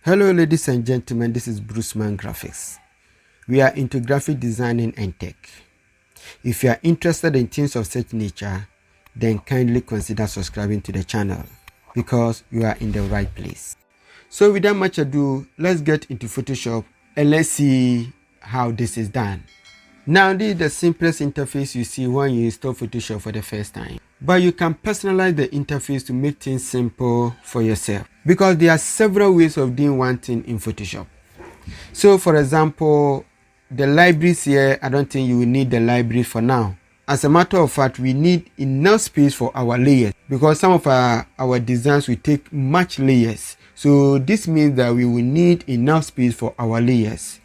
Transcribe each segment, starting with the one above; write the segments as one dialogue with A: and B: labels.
A: Hello ladies and gentlemen, this is Bruceman Graphics. We are into graphic designing and tech. If you are interested in things of such nature, then kindly consider subscribing to the channel because you are in the right place. So without much ado, let's get into Photoshop and let's see how this is done. Now this is the simplest interface you see when you install Photoshop for the first time. But you can personalize the interface to make things simple for yourself because there are several ways of doing one thing in Photoshop. So for example, the libraries here, I don't think you will need the library for now. As a matter of fact, we need enough space for our layers because some of our designs will take much layers. So this means that we will need enough space for our layers.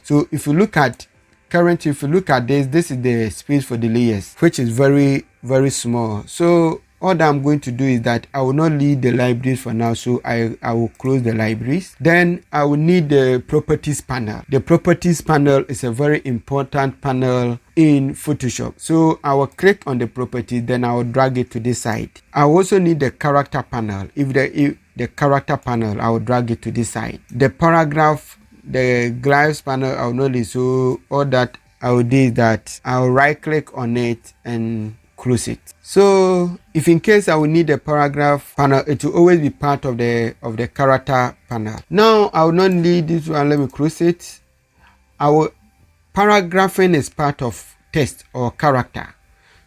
A: So if you look at this is the space for the layers, which is very small. So all that I'm going to do is that I will not leave the libraries for now, so I will close the libraries. Then I will need the properties panel. The properties panel is a very important panel in Photoshop. So I will click on the properties, then I will drag it to this side. I also need the character panel. If the character panel, I will drag it to this side. The paragraph, the glass panel, I will not leave. So all that I will do is that I will right click on it and close it. So if in case I will need a paragraph panel, it will always be part of the character panel. Now I will not need this one. Let me close it. Paragraphing is part of text or character.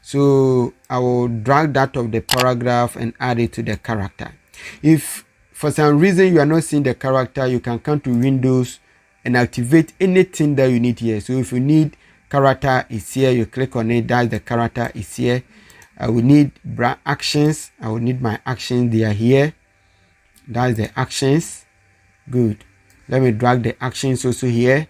A: So I will drag that of the paragraph and add it to the character. If for some reason you are not seeing the character, you can come to Windows and activate anything that you need here. So if you need character is here, you click on it, that's the character is here. I will need actions. I will need my actions, they are here. That's the actions. Good. Let me drag the actions also here.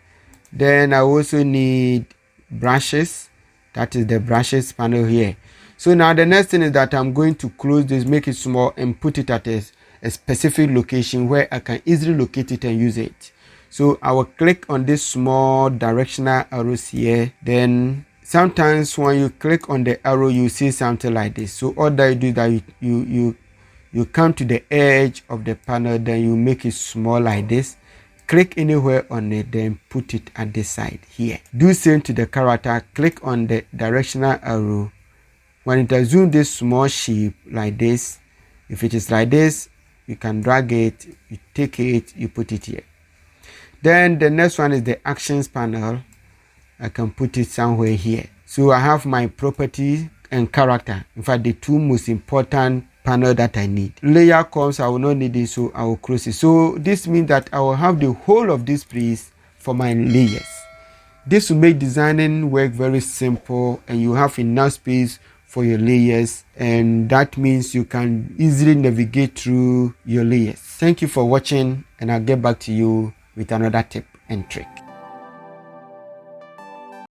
A: Then I also need brushes. That is the brushes panel here. So now the next thing is that I'm going to close this, make it small and put it at a specific location where I can easily locate it and use it. So I will click on this small directional arrows here. Then sometimes when you click on the arrow, you see something like this. So all that you do is that you come to the edge of the panel, then you make it small like this. Click anywhere on it, then put it at this side here. Do same to the character. Click on the directional arrow. When it has zoomed this small shape like this, if it is like this, you can drag it, you take it, you put it here. Then the next one is the actions panel. I can put it somewhere here. So I have my property and character. In fact, the two most important panel that I need. Layer comes, I will not need it, so I will close it. So this means that I will have the whole of this place for my layers. This will make designing work very simple and you have enough space for your layers, and that means you can easily navigate through your layers. Thank you for watching, and I'll get back to you with another tip and trick.